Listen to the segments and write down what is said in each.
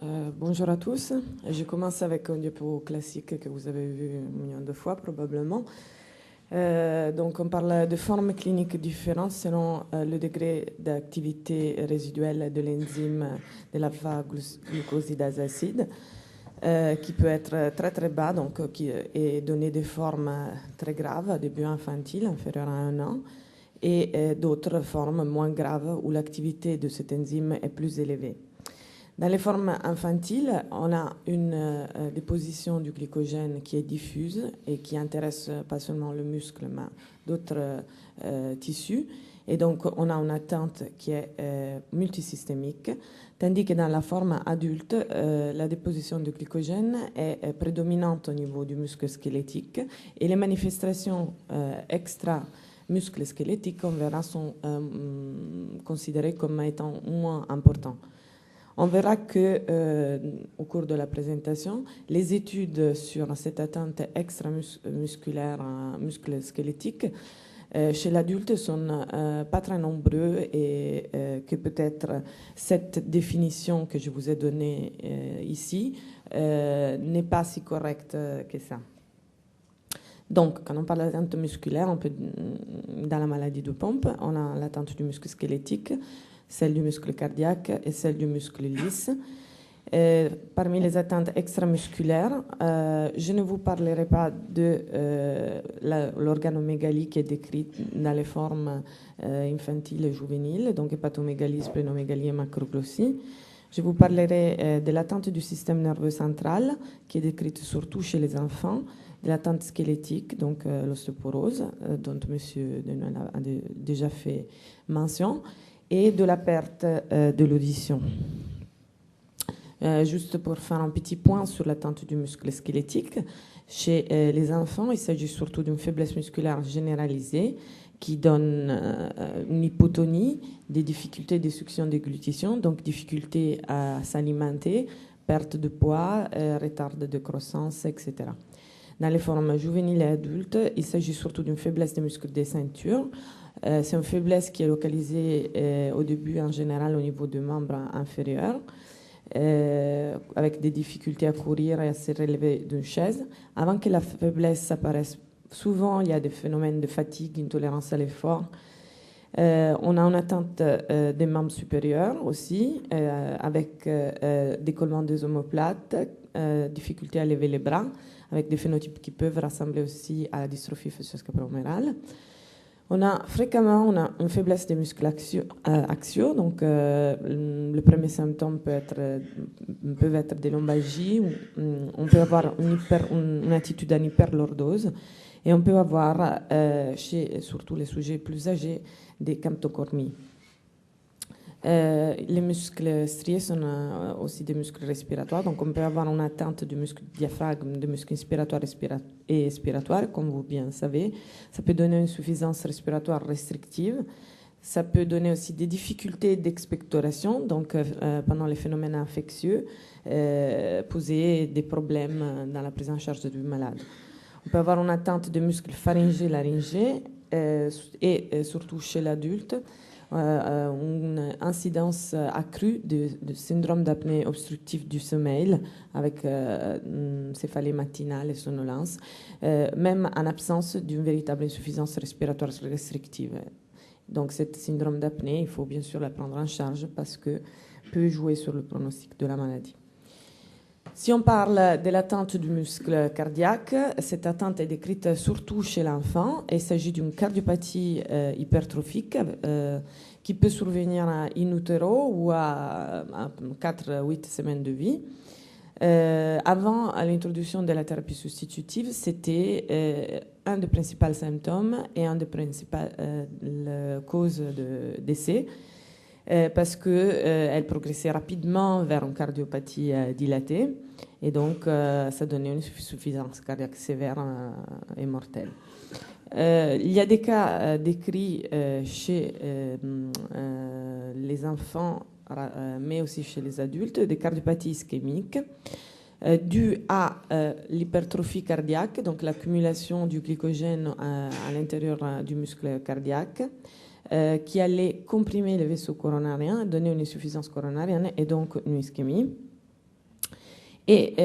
Bonjour à tous. Je commence avec un diapo classique que vous avez vu un million de fois probablement. Donc on parle de formes cliniques différentes selon le degré d'activité résiduelle de l'enzyme de l'alpha-glucosidase acide, qui peut être très très bas, donc qui est donné des formes très graves, début infantile, inférieur à 1 an, et d'autres formes moins graves où l'activité de cette enzyme est plus élevée. Dans les formes infantiles, on a une déposition du glycogène qui est diffuse et qui intéresse pas seulement le muscle, mais d'autres tissus. Et donc, on a une atteinte qui est multisystémique, tandis que dans la forme adulte, la déposition du glycogène est prédominante au niveau du muscle squelettique et les manifestations extra-muscle squelettiques, on verra, sont considérées comme étant moins importantes. On verra que, au cours de la présentation, les études sur cette atteinte extramusculaire, muscle squelettique, chez l'adulte sont pas très nombreux et que peut-être cette définition que je vous ai donnée ici n'est pas si correcte que ça. Donc, quand on parle d'atteinte musculaire, on peut, dans la maladie de Pompe, on a l'atteinte du muscle squelettique, celle du muscle cardiaque et celle du muscle lisse. Parmi les atteintes extramusculaires, je ne vous parlerai pas de l'organomégalie qui est décrite dans les formes infantiles et juvéniles, donc hépatomégalie, splénomégalie et macroglossie. Je vous parlerai de l'atteinte du système nerveux central, qui est décrite surtout chez les enfants, de l'atteinte squelettique, donc l'ostéoporose, dont M. Denuel a déjà fait mention, et de la perte de l'audition. Juste pour faire un petit point sur l'atteinte du muscle squelettique, chez les enfants, il s'agit surtout d'une faiblesse musculaire généralisée qui donne une hypotonie, des difficultés de succion déglutition, donc difficultés à s'alimenter, perte de poids, retard de croissance, etc. Dans les formes juvéniles et adultes, il s'agit surtout d'une faiblesse des muscles des ceintures. C'est une faiblesse qui est localisée au début en général au niveau des membres inférieurs, avec des difficultés à courir et à se relever d'une chaise. Avant que la faiblesse apparaisse, souvent il y a des phénomènes de fatigue, intolérance à l'effort. On a une atteinte des membres supérieurs aussi, avec décollement des omoplates, difficulté à lever les bras, avec des phénotypes qui peuvent rassembler aussi à la dystrophie facioscapulo-humérale. On a fréquemment une faiblesse des muscles axiaux, donc le premier symptôme peut être des lombalgies, on peut avoir une attitude en hyperlordose, et on peut avoir, chez surtout les sujets plus âgés, des camptocormies. Les muscles striés sont aussi des muscles respiratoires, donc on peut avoir une atteinte du muscle diaphragme, du muscle inspiratoire et expiratoire, comme vous bien savez. Ça peut donner une insuffisance respiratoire restrictive. Ça peut donner aussi des difficultés d'expectoration, donc pendant les phénomènes infectieux, poser des problèmes dans la prise en charge du malade. On peut avoir une atteinte de muscles pharyngés, laryngés, et surtout chez l'adulte, une incidence accrue de syndrome d'apnée obstructive du sommeil avec céphalée matinale et somnolence, même en absence d'une véritable insuffisance respiratoire restrictive. Donc, ce syndrome d'apnée, il faut bien sûr la prendre en charge parce que peut jouer sur le pronostic de la maladie. Si on parle de l'atteinte du muscle cardiaque, cette atteinte est décrite surtout chez l'enfant. Il s'agit d'une cardiopathie hypertrophique qui peut survenir in utero ou à 4-8 semaines de vie. Avant l'introduction de la thérapie substitutive, c'était un des principaux symptômes et un des principales causes de décès. Parce qu'elle progressait rapidement vers une cardiopathie dilatée et donc ça donnait une insuffisance cardiaque sévère et mortelle. Il y a des cas décrits chez les enfants, mais aussi chez les adultes, des cardiopathies ischémiques dues à l'hypertrophie cardiaque, donc l'accumulation du glycogène à l'intérieur du muscle cardiaque, qui allait comprimer le vaisseau coronarien, donner une insuffisance coronarienne et donc une ischémie. Et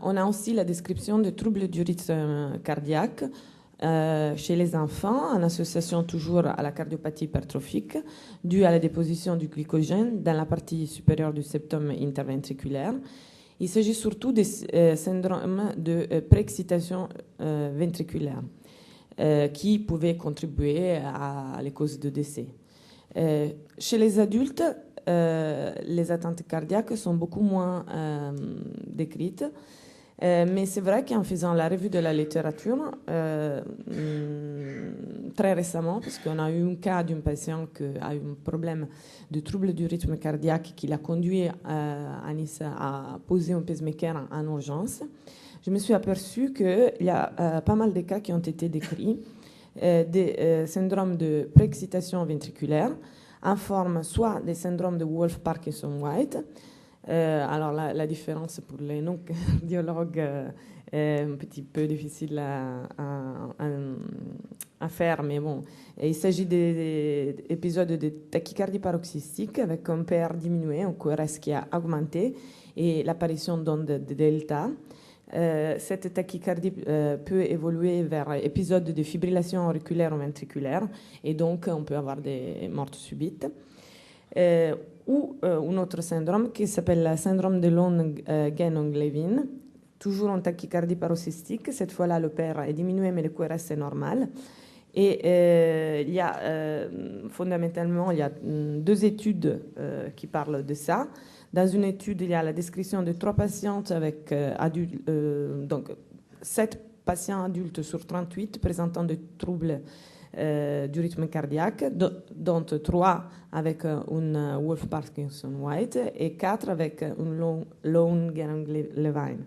on a aussi la description de troubles du rythme cardiaque chez les enfants, en association toujours à la cardiopathie hypertrophique, due à la déposition du glycogène dans la partie supérieure du septum interventriculaire. Il s'agit surtout des syndromes de préexcitation ventriculaire qui pouvaient contribuer à les causes de décès. Chez les adultes, les atteintes cardiaques sont beaucoup moins décrites. Mais c'est vrai qu'en faisant la revue de la littérature, très récemment, parce qu'on a eu un cas d'une patiente qui a eu un problème de trouble du rythme cardiaque qui l'a conduit à Nice à poser un pacemaker en urgence, je me suis aperçue qu'il y a pas mal de cas qui ont été décrits, des syndromes de préexcitation ventriculaire, en forme soit des syndromes de Wolff-Parkinson-White. Alors la différence pour les non-cardiologues est un petit peu difficile à faire, mais bon, il s'agit d'épisodes de tachycardie paroxystique avec un PR diminué, un QRS qui a augmenté et l'apparition d'ondes de delta. Cette tachycardie peut évoluer vers épisodes de fibrillation auriculaire ou ventriculaire et donc on peut avoir des morts subites. Ou un autre syndrome qui s'appelle le syndrome de Long-Ganong-Levin, toujours en tachycardie paroxystique. Cette fois-là, le PR est diminué, mais le QRS est normal. Et il y a fondamentalement deux études qui parlent de ça. Dans une étude, il y a la description de 3 patientes avec donc 7 patients adultes sur 38 présentant des troubles du rythme cardiaque, dont 3 avec une Wolff-Parkinson-White et 4 avec une Long-Ganong-Levin.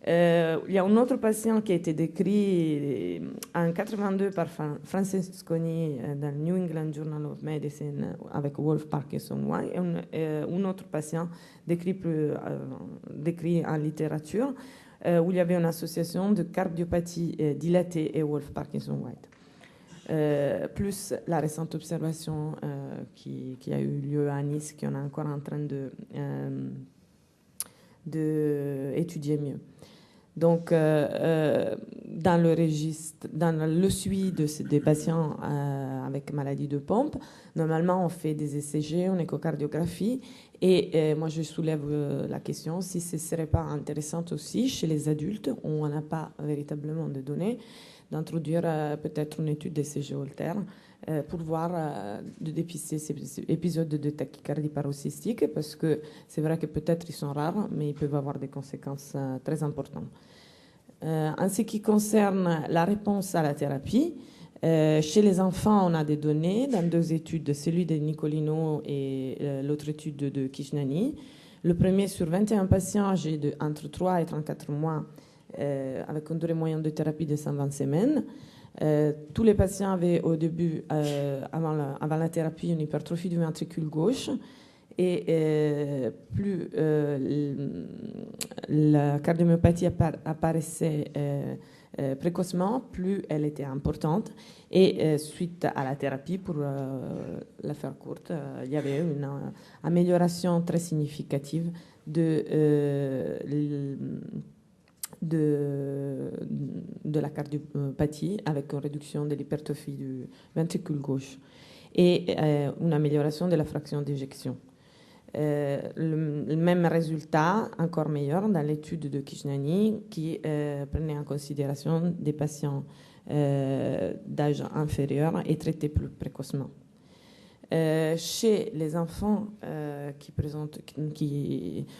Il y a un autre patient qui a été décrit en 82 par Francesconi dans le New England Journal of Medicine avec Wolff-Parkinson-White et un autre patient décrit en littérature où il y avait une association de cardiopathie dilatée et Wolff-Parkinson-White. Plus la récente observation qui a eu lieu à Nice, qu'on est encore en train d'étudier mieux. Donc, dans le registre, dans le suivi des patients avec maladie de pompe, normalement, on fait des ECG, une échocardiographie, et moi, je soulève la question si ce ne serait pas intéressant aussi chez les adultes, où on n'a pas véritablement de données, d'introduire peut-être une étude d'ECG Holter pour voir, de dépister ces épisodes de tachycardie paroxystique, parce que c'est vrai que peut-être ils sont rares, mais ils peuvent avoir des conséquences très importantes. En ce qui concerne la réponse à la thérapie, chez les enfants, on a des données dans 2 études, celui de Nicolino et l'autre étude de Kishnani. Le premier sur 21 patients âgés entre 3 et 34 mois, avec une durée moyenne de thérapie de 120 semaines. Tous les patients avaient au début, avant la thérapie, une hypertrophie du ventricule gauche. Et plus la cardiomyopathie apparaissait précocement, plus elle était importante. Et suite à la thérapie, pour la faire courte, il y avait une amélioration très significative de la cardiopathie avec une réduction de l'hypertrophie du ventricule gauche et une amélioration de la fraction d'éjection. Le même résultat, encore meilleur, dans l'étude de Kishnani qui prenait en considération des patients d'âge inférieur et traités plus précocement. Chez les enfants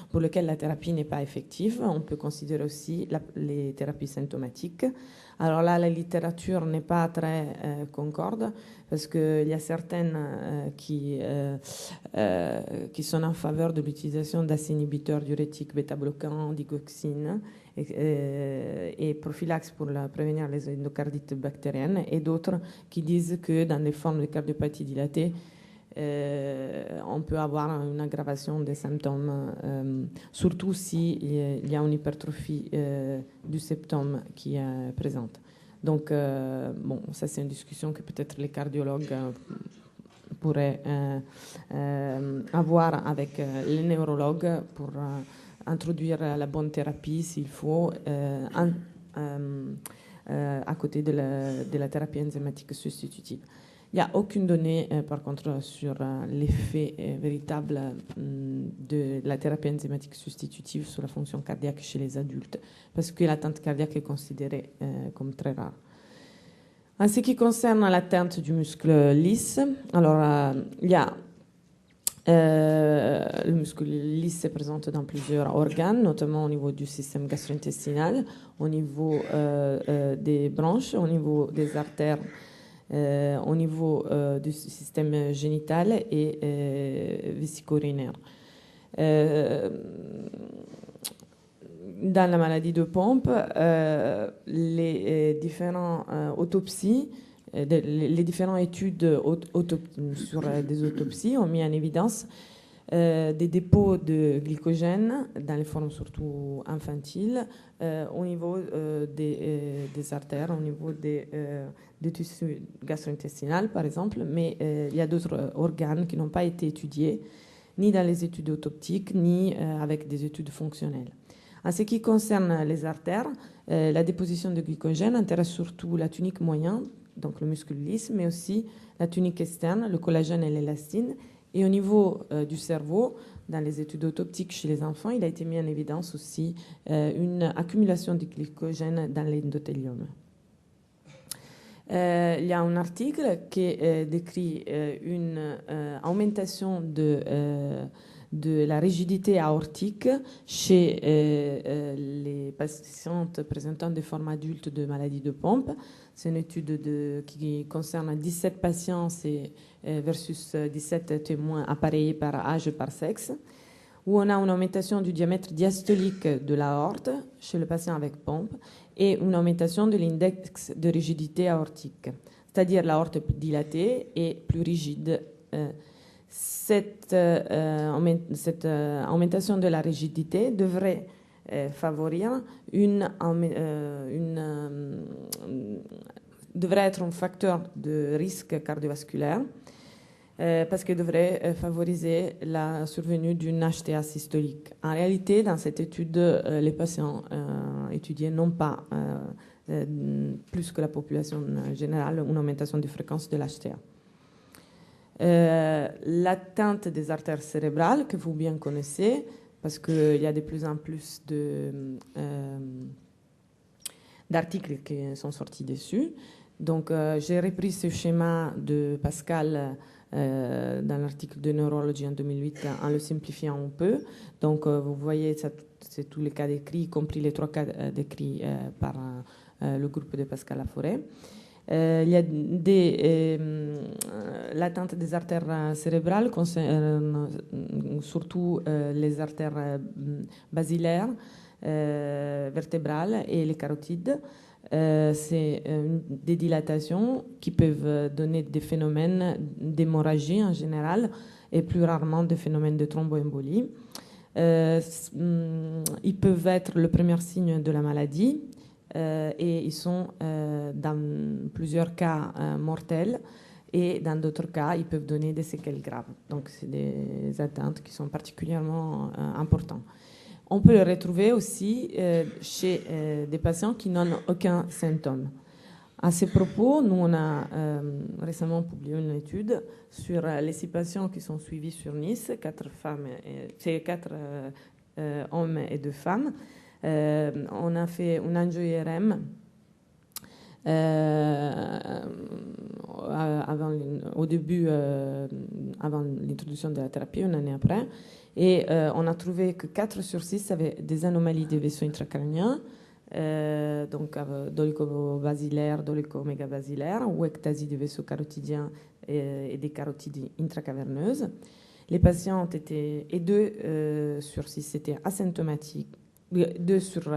pour lesquels la thérapie n'est pas effective, on peut considérer aussi les thérapies symptomatiques. Alors là, la littérature n'est pas très concorde parce qu'il y a certaines qui sont en faveur de l'utilisation d'acés inhibiteurs diurétiques, bêta-bloquants, digoxine et prophylaxe pour prévenir les endocardites bactériennes, et d'autres qui disent que dans les formes de cardiopathie dilatée, on peut avoir une aggravation des symptômes, surtout s'il y a une hypertrophie du septum qui est présente. Donc, bon, ça c'est une discussion que peut-être les cardiologues pourraient avoir avec les neurologues pour introduire la bonne thérapie s'il faut à côté de la thérapie enzymatique substitutive. Il n'y a aucune donnée, par contre, sur l'effet véritable de la thérapie enzymatique substitutive sur la fonction cardiaque chez les adultes, parce que l'atteinte cardiaque est considérée comme très rare. En ce qui concerne l'atteinte du muscle lisse, alors il y a le muscle lisse se présente dans plusieurs organes, notamment au niveau du système gastro-intestinal, au niveau des branches, au niveau des artères, au niveau du système génital et vésico-urinaire. Dans la maladie de Pompe, les différentes autopsies, les différentes études sur des autopsies ont mis en évidence des dépôts de glycogène dans les formes surtout infantiles au niveau des artères, au niveau des tissus gastro-intestinaux par exemple, mais il y a d'autres organes qui n'ont pas été étudiés ni dans les études autoptiques ni avec des études fonctionnelles. En ce qui concerne les artères, la déposition de glycogène intéresse surtout la tunique moyenne, donc le muscle lisse, mais aussi la tunique externe, le collagène et l'élastine. Et au niveau du cerveau, dans les études autoptiques chez les enfants, il a été mis en évidence aussi une accumulation de glycogène dans l'endothélium. Il y a un article qui décrit une augmentation de la rigidité aortique chez les patientes présentant des formes adultes de maladie de Pompe. C'est une étude qui concerne 17 patients versus 17 témoins appareillés par âge et par sexe, où on a une augmentation du diamètre diastolique de l'aorte chez le patient avec pompe et une augmentation de l'index de rigidité aortique, c'est-à-dire l'aorte dilatée et plus rigide. Cette augmentation de la rigidité devrait favoriser devrait être un facteur de risque cardiovasculaire parce qu'elle devrait favoriser la survenue d'une HTA systolique. En réalité, dans cette étude, les patients étudiés n'ont pas plus que la population générale une augmentation de fréquence de l'HTA. L'atteinte des artères cérébrales, que vous bien connaissez, parce qu'il y a de plus en plus d'articles qui sont sortis dessus. Donc, j'ai repris ce schéma de Pascal dans l'article de Neurology en 2008 en le simplifiant un peu. Donc, vous voyez, c'est tous les cas décrits, y compris les 3 cas décrits par le groupe de Pascal Laforêt. Il y a l'atteinte des artères cérébrales concerne surtout les artères basilaires, vertébrales et les carotides. C'est des dilatations qui peuvent donner des phénomènes d'hémorragie en général et plus rarement des phénomènes de thromboembolie. Ils peuvent être le premier signe de la maladie. Et ils sont dans plusieurs cas mortels et dans d'autres cas, ils peuvent donner des séquelles graves. Donc, c'est des atteintes qui sont particulièrement importantes. On peut le retrouver aussi chez des patients qui n'ont aucun symptôme. À ce propos, nous, on a récemment publié une étude sur les 6 patients qui sont suivis sur Nice, 4 hommes et 2 femmes. On a fait une angio-IRM au début, avant l'introduction de la thérapie, une année après, et on a trouvé que 4 sur 6 avaient des anomalies des vaisseaux intracrâniens, donc dolicho-basilaire, dolicho-mégabasilaire, ou ectasie des vaisseaux carotidiens et des carotides intracaverneuses. Les patients ont été, et 2 sur 6 étaient asymptomatiques. 2 sur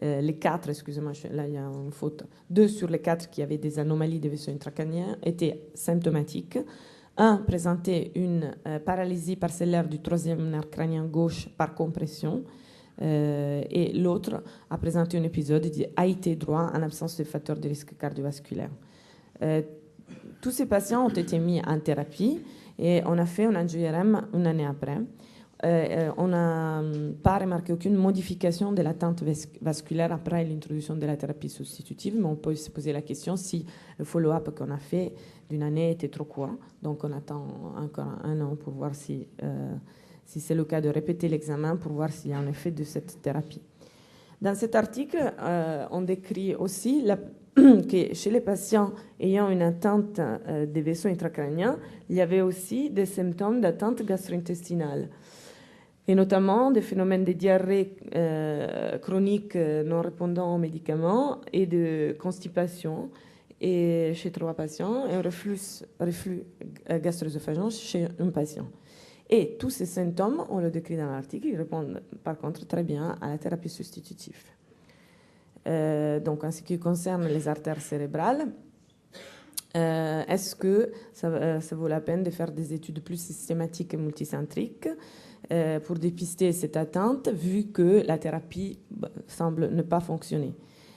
les 4, excusez-moi, là il y a une faute. 2 sur les 4 qui avaient des anomalies des vaisseaux intracrâniens étaient symptomatiques. Un présentait une paralysie parcellaire du 3e nerf crânien gauche par compression et l'autre a présenté un épisode d'AIT droit en absence de facteurs de risque cardiovasculaire. Tous ces patients ont été mis en thérapie et on a fait un angio-IRM une année après. on n'a pas remarqué aucune modification de l'attente vasculaire après l'introduction de la thérapie substitutive, mais on peut se poser la question si le follow-up qu'on a fait d'une année était trop court. Donc on attend encore 1 an pour voir si c'est le cas de répéter l'examen pour voir s'il y a un effet de cette thérapie. Dans cet article, on décrit aussi que chez les patients ayant une atteinte des vaisseaux intracrâniens, il y avait aussi des symptômes d'atteinte gastro-intestinale, et notamment des phénomènes de diarrhée chronique non répondant aux médicaments et de constipation et chez 3 patients et un reflux gastro-œsophagien chez un patient. Et tous ces symptômes, on le décrit dans l'article, ils répondent par contre très bien à la thérapie substitutive. Donc en ce qui concerne les artères cérébrales, est-ce que ça vaut la peine de faire des études plus systématiques et multicentriques pour dépister cette atteinte, vu que la thérapie semble ne pas fonctionner?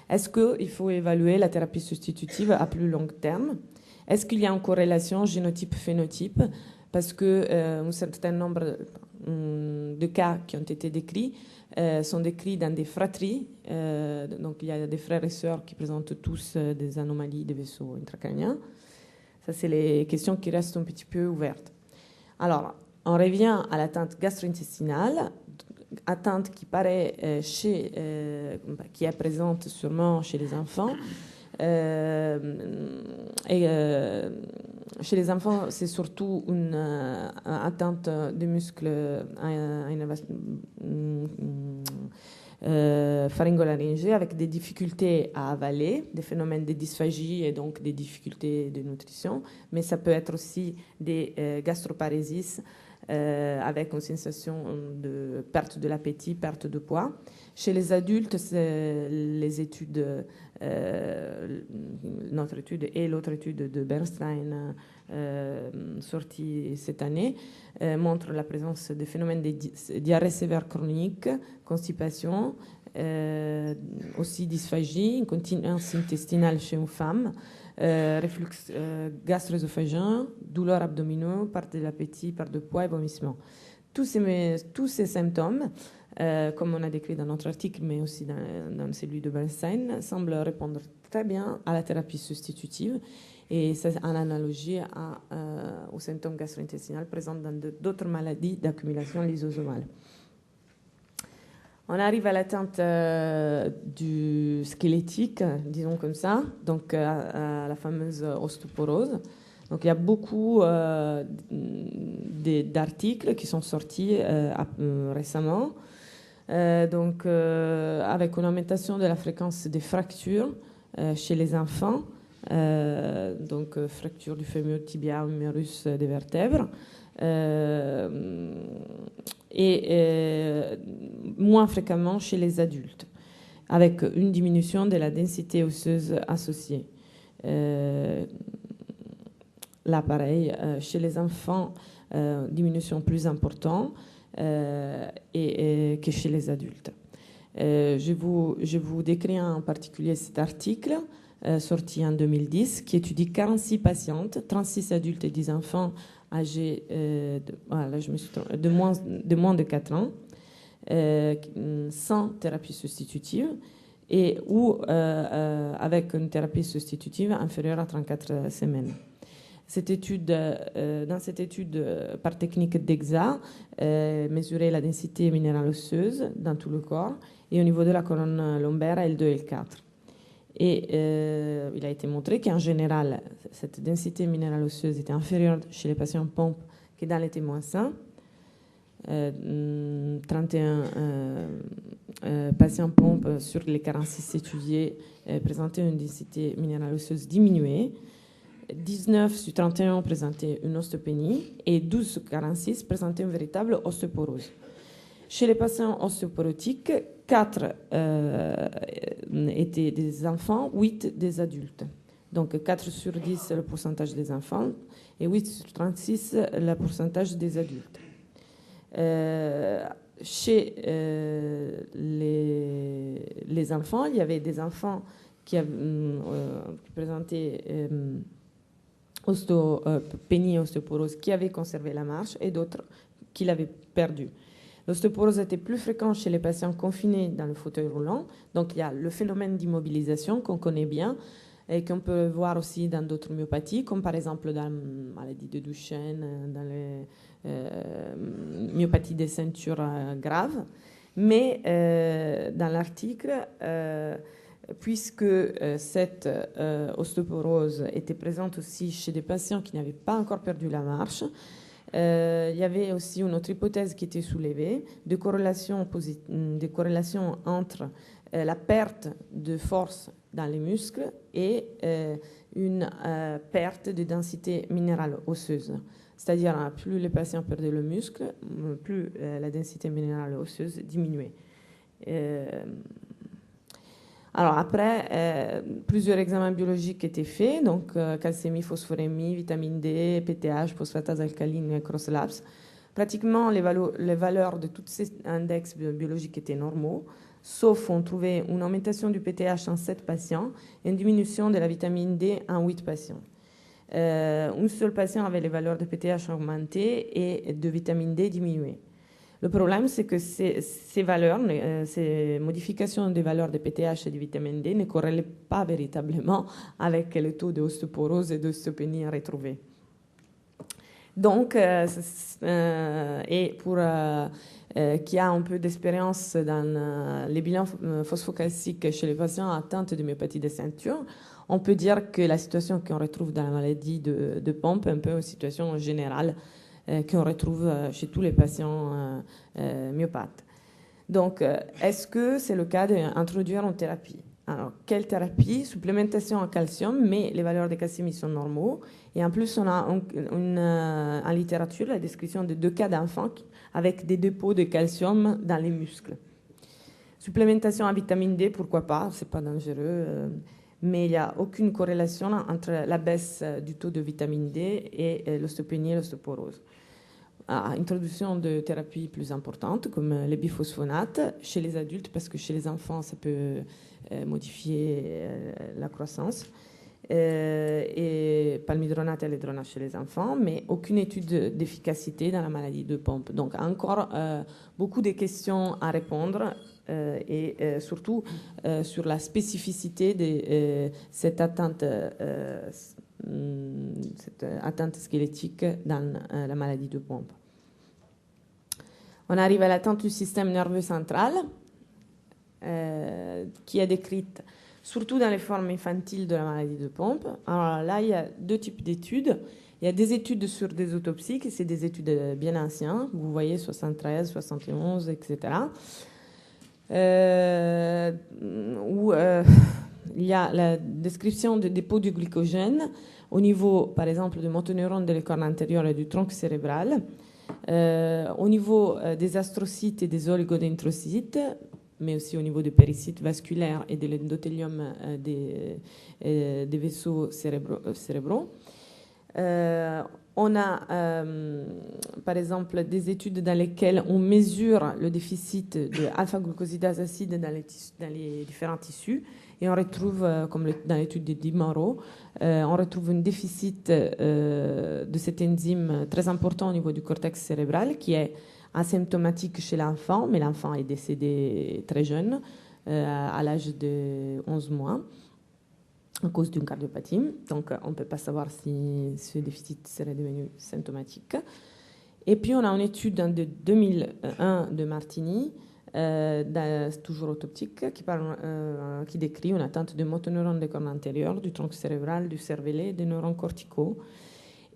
Est-ce qu'il faut évaluer la thérapie substitutive à plus long terme? Est-ce qu'il y a une corrélation génotype-phénotype? Parce qu'un certain nombre de cas qui ont été décrits sont décrits dans des fratries. Donc il y a des frères et sœurs qui présentent tous des anomalies des vaisseaux intracrâniens. Ça, c'est les questions qui restent un petit peu ouvertes. Alors, on revient à l'atteinte gastro-intestinale, atteinte qui paraît qui est présente sûrement chez les enfants. Chez les enfants, c'est surtout une atteinte des muscles pharyngolaryngés avec des difficultés à avaler, des phénomènes de dysphagie et donc des difficultés de nutrition, mais ça peut être aussi des gastroparésies avec une sensation de perte de l'appétit, perte de poids. Chez les adultes, les études, notre étude et l'autre étude de Bernstein sortie cette année montrent la présence de phénomènes de diarrhée sévère chronique, constipation, aussi dysphagie, incontinence intestinale chez une femme, reflux gastro-œsophagien, douleurs abdominaux, perte de l'appétit, perte de poids et vomissement. Tous ces symptômes, comme on a décrit dans notre article, mais aussi dans celui de Bernstein, semblent répondre très bien à la thérapie substitutive, et c'est en analogie aux symptômes gastro-intestinaux présents dans d'autres maladies d'accumulation lysosomale. On arrive à l'atteinte du squelettique, disons comme ça, donc à la fameuse ostéoporose. Donc il y a beaucoup d'articles qui sont sortis récemment, avec une augmentation de la fréquence des fractures chez les enfants, fracture du fémur, tibia, humérus des vertèbres, et moins fréquemment chez les adultes, avec une diminution de la densité osseuse associée. Là, pareil, chez les enfants, diminution plus importante que chez les adultes. Je vous décris en particulier cet article sorti en 2010 qui étudie 46 patientes, 36 adultes et 10 enfants âgés de moins de 4 ans, sans thérapie substitutive ou avec une thérapie substitutive inférieure à 34 semaines. Dans cette étude, par technique d'EXA, mesurer la densité minérale osseuse dans tout le corps et au niveau de la colonne lombaire L2 et L4. Et il a été montré qu'en général, cette densité minérale osseuse était inférieure chez les patients pompes que dans les témoins sains. 31 patients pompes sur les 46 étudiés présentaient une densité minérale osseuse diminuée. 19 sur 31 présentaient une ostéopénie et 12 sur 46 présentaient une véritable ostéoporose. Chez les patients ostéoporotiques, 4 étaient des enfants, 8 des adultes. Donc 4 sur 10, c'est le pourcentage des enfants, et 8 sur 36, le pourcentage des adultes. Chez les enfants, il y avait des enfants qui présentaient pénie et ostéoporose qui avaient conservé la marche et d'autres qui l'avaient perdue. L'ostéoporose était plus fréquente chez les patients confinés dans le fauteuil roulant. Donc, il y a le phénomène d'immobilisation qu'on connaît bien et qu'on peut voir aussi dans d'autres myopathies, comme par exemple dans la maladie de Duchenne, dans les myopathies des ceintures graves. Mais dans l'article, puisque cette ostéoporose était présente aussi chez des patients qui n'avaient pas encore perdu la marche, il y avait aussi une autre hypothèse qui était soulevée, des corrélations entre la perte de force dans les muscles et une perte de densité minérale osseuse. C'est-à-dire, plus les patients perdaient le muscle, plus la densité minérale osseuse diminuait. Alors après, plusieurs examens biologiques étaient faits, donc calcémie, phosphorémie, vitamine D, PTH, phosphatase alcaline et cross-lapse. Pratiquement, les valeurs de tous ces index biologiques étaient normaux, sauf on trouvait une augmentation du PTH en 7 patients et une diminution de la vitamine D en 8 patients. Un seul patient avait les valeurs de PTH augmentées et de vitamine D diminuées. Le problème, c'est que ces valeurs, ces modifications des valeurs de PTH et de vitamine D ne corrèlent pas véritablement avec le taux d'ostéoporose et d'ostéopénie retrouvés. Donc, et pour qui a un peu d'expérience dans les bilans phosphocalciques chez les patients atteints de myopathie des ceintures, on peut dire que la situation qu'on retrouve dans la maladie de Pompe est un peu une situation générale qu'on retrouve chez tous les patients myopathes. Donc, est-ce que c'est le cas d'introduire une thérapie? Alors, quelle thérapie? Supplémentation en calcium, mais les valeurs de calcium sont normaux. Et en plus, on a en littérature la description de 2 cas d'enfants avec des dépôts de calcium dans les muscles. Supplémentation en vitamine D, pourquoi pas? C'est pas dangereux. Mais il n'y a aucune corrélation entre la baisse du taux de vitamine D et l'ostéopénie et l'ostéoporose. Introduction de thérapies plus importantes comme les biphosphonates chez les adultes, parce que chez les enfants, ça peut modifier la croissance. Et palmidronate et alendronate chez les enfants, mais aucune étude d'efficacité dans la maladie de Pompe. Donc encore beaucoup de questions à répondre et surtout sur la spécificité de cette atteinte squelettique dans la maladie de Pompe. On arrive à l'atteinte du système nerveux central qui est décrite surtout dans les formes infantiles de la maladie de Pompe. Alors là, il y a 2 types d'études. Il y a des études sur des autopsies, qui c'est des études bien anciennes, vous voyez 73, 71, etc. Où il y a la description de dépôts du glycogène au niveau, par exemple, du motoneurone de la corne antérieure et du tronc cérébral, au niveau des astrocytes et des oligodendrocytes, mais aussi au niveau des péricytes vasculaires et de l'endothélium des vaisseaux cérébraux. On a, par exemple, des études dans lesquelles on mesure le déficit de alpha-glucosidase acide dans les différents tissus, et on retrouve, comme dans l'étude de Di Mauro, on retrouve un déficit de cette enzyme très important au niveau du cortex cérébral, qui est asymptomatique chez l'enfant, mais l'enfant est décédé très jeune, à l'âge de 11 mois, à cause d'une cardiopathie. Donc, on ne peut pas savoir si ce déficit serait devenu symptomatique. Et puis, on a une étude de 2001 de Martini, toujours autoptique, qui décrit une atteinte de motoneurones des cornes antérieures, du tronc cérébral, du cervelet, des neurones corticaux,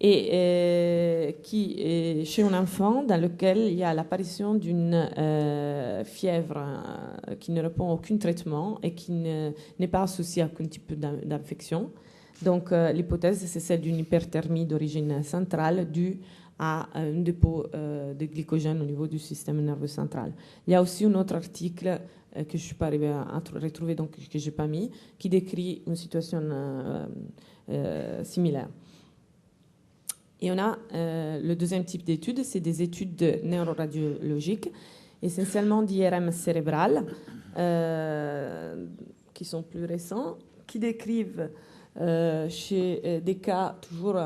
et qui est chez un enfant dans lequel il y a l'apparition d'une fièvre qui ne répond à aucun traitement et qui n'est pas associée à aucun type d'infection. Donc l'hypothèse, c'est celle d'une hyperthermie d'origine centrale due à un dépôt de glycogène au niveau du système nerveux central. Il y a aussi un autre article que je ne suis pas arrivée à retrouver, donc que je n'ai pas mis, qui décrit une situation similaire. Et on a le deuxième type d'études, c'est des études neuroradiologiques, essentiellement d'IRM cérébral, qui sont plus récents, qui décrivent chez des cas toujours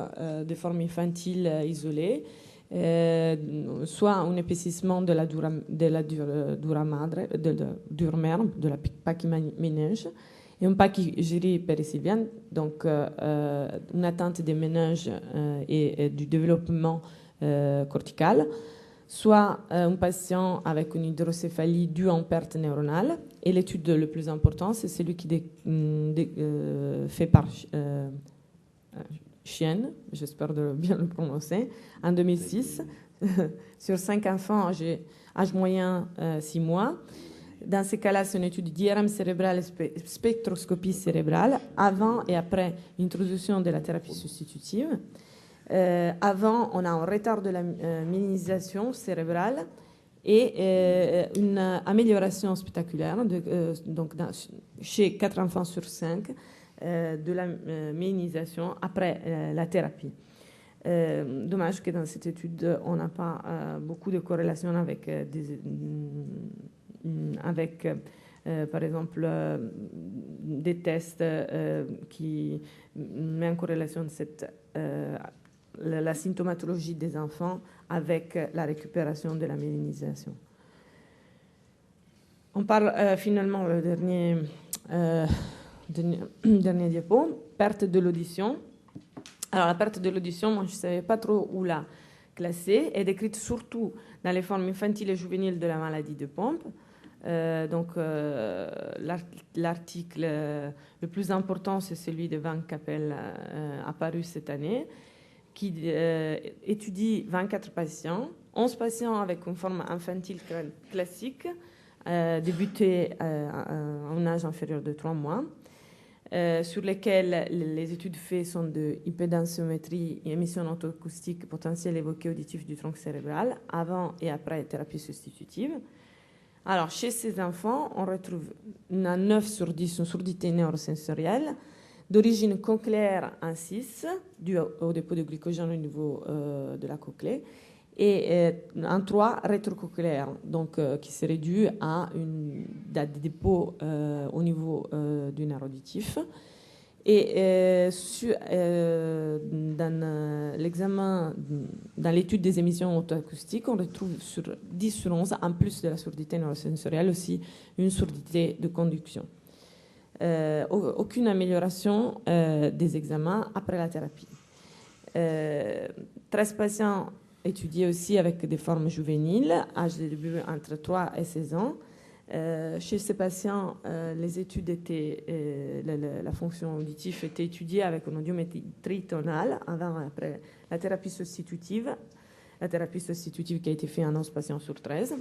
de formes infantiles isolées, soit un épaississement de la dura madre, dure mère, de la pachyménage, et une pachygyrie périssilienne, donc une atteinte des méninges et du développement cortical, soit un patient avec une hydrocéphalie due en perte neuronale. Et l'étude le plus importante, c'est celui qui fait par Chienne, j'espère de bien le prononcer, en 2006, sur 5 enfants âge moyen 6 mois. Dans ces cas-là, c'est une étude d'IRM cérébral et spectroscopie cérébrale avant et après l'introduction de la thérapie substitutive. Avant, on a un retard de la myélinisation cérébrale et une amélioration spectaculaire, donc chez 4 enfants sur 5, de la myélinisation après la thérapie. Dommage que dans cette étude, on n'a pas beaucoup de corrélations avec par exemple, des tests qui mettent en corrélation la symptomatologie des enfants avec la récupération de la myélinisation. On parle finalement, le dernier diapo, perte de l'audition. Alors la perte de l'audition, moi je ne savais pas trop où la classer, est décrite surtout dans les formes infantiles et juvéniles de la maladie de Pompe. L'article le plus important, c'est celui de Van Cappel apparu cette année, qui étudie 24 patients, 11 patients avec une forme infantile classique, débutée à un âge inférieur de 3 mois, sur lesquels les études faites sont de impédentiométrie et émission autoacoustique potentiel évoqué auditif du tronc cérébral, avant et après thérapie substitutive. Alors, chez ces enfants, on retrouve une 9 sur 10 une surdité neurosensorielle d'origine cochléaire en 6, due au dépôt de glycogène au niveau de la cochlée, et en 3 rétrocochléaire, donc qui serait dû à des dépôts au niveau du nerf auditif. Et dans l'examen, dans l'étude des émissions autoacoustiques, on retrouve sur 10 sur 11, en plus de la surdité neurosensorielle, aussi une surdité de conduction. Aucune amélioration des examens après la thérapie. 13 patients étudiés aussi avec des formes juvéniles, âge de début entre 3 et 16 ans. Chez ces patients, les études étaient, la fonction auditive était étudiée avec une audiométrie tonale avant et après la thérapie substitutive. La thérapie substitutive qui a été faite en 11 patients sur 13.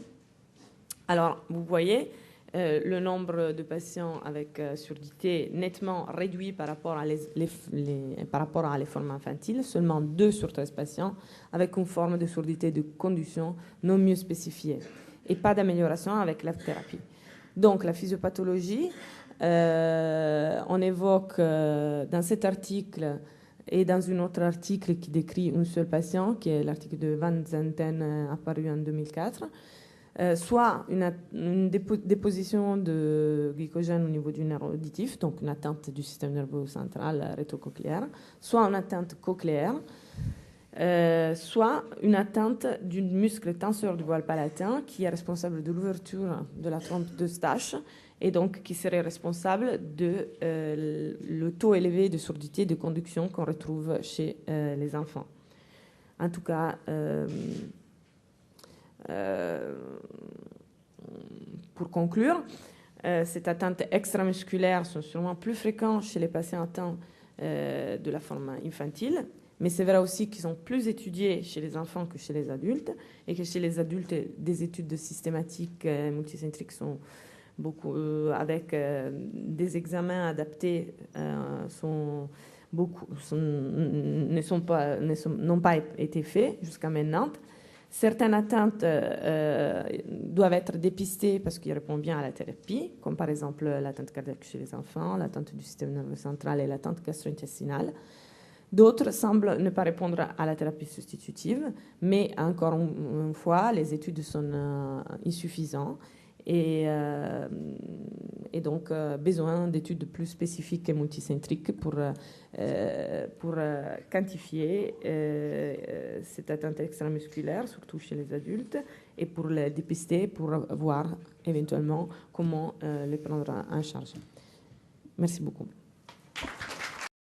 Alors, vous voyez, le nombre de patients avec surdité nettement réduit par rapport à les formes infantiles, seulement 2 sur 13 patients avec une forme de surdité de conduction non mieux spécifiée et pas d'amélioration avec la thérapie. Donc la physiopathologie, on évoque dans cet article et dans un autre article qui décrit un seul patient, qui est l'article de Van Zenten apparu en 2004, soit une déposition de glycogène au niveau du nerf auditif, donc une atteinte du système nerveux central rétrocochléaire, soit une atteinte cochléaire, soit une atteinte du muscle tenseur du voile palatin qui est responsable de l'ouverture de la trompe d'Eustache et donc qui serait responsable de le taux élevé de surdité de conduction qu'on retrouve chez les enfants. En tout cas, pour conclure, cette atteinte extramusculaire sont sûrement plus fréquentes chez les patients atteints de la forme infantile, mais c'est vrai aussi qu'ils sont plus étudiés chez les enfants que chez les adultes, et que chez les adultes, des études systématiques multicentriques sont beaucoup, avec des examens adaptés, n'ont pas été faits jusqu'à maintenant. Certaines atteintes doivent être dépistées parce qu'ils répondent bien à la thérapie, comme par exemple l'atteinte cardiaque chez les enfants, l'atteinte du système nerveux central et l'atteinte gastro-intestinale. D'autres semblent ne pas répondre à la thérapie substitutive, mais encore une fois, les études sont insuffisantes Et donc, besoin d'études plus spécifiques et multicentriques pour quantifier cette atteinte extramusculaire, surtout chez les adultes, et pour les dépister, pour voir éventuellement comment les prendre en charge. Merci beaucoup.